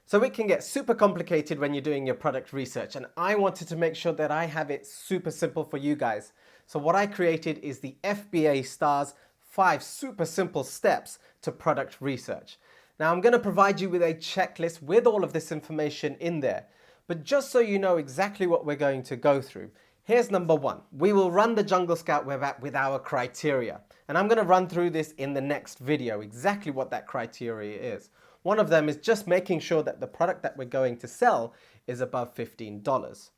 So it can get super complicated when you're doing your product research, and I wanted to make sure that I have it super simple for you guys. So what I created is the FBA Stars 5 super simple steps to product research. Now I'm going to provide you with a checklist with all of this information in there, but just so you know exactly what we're going to go through, here's number one. We will run the Jungle Scout web app with our criteria, and I'm going to run through this in the next video, exactly what that criteria is. One of them is just making sure that the product that we're going to sell is above $15.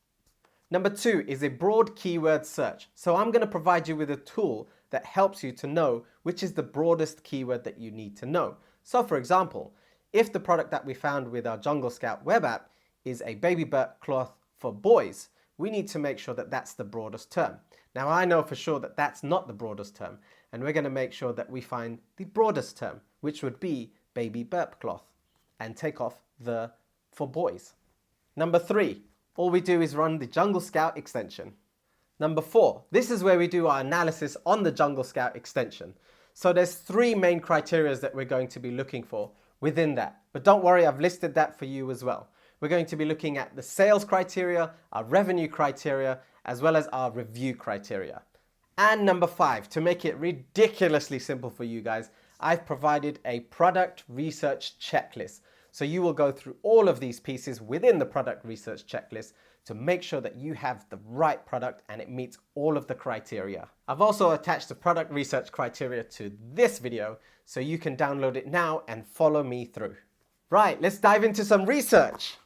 Number two is a broad keyword search. So I'm going to provide you with a tool that helps you to know which is the broadest keyword that you need to know. So for example, if the product that we found with our Jungle Scout web app is a baby burp cloth for boys, we need to make sure that that's the broadest term. Now I know for sure that that's not the broadest term, and we're going to make sure that we find the broadest term, which would be baby burp cloth, and take off the for boys. Number three, all we do is run the Jungle Scout extension. Number four, this is where we do our analysis on the Jungle Scout extension. So there's three main criteria that we're going to be looking for within that. But don't worry, I've listed that for you as well. We're going to be looking at the sales criteria, our revenue criteria, as well as our review criteria. And number five, to make it ridiculously simple for you guys, I've provided a product research checklist. So you will go through all of these pieces within the product research checklist to make sure that you have the right product and it meets all of the criteria. I've also attached the product research criteria to this video so you can download it now and follow me through. Right, let's dive into some research.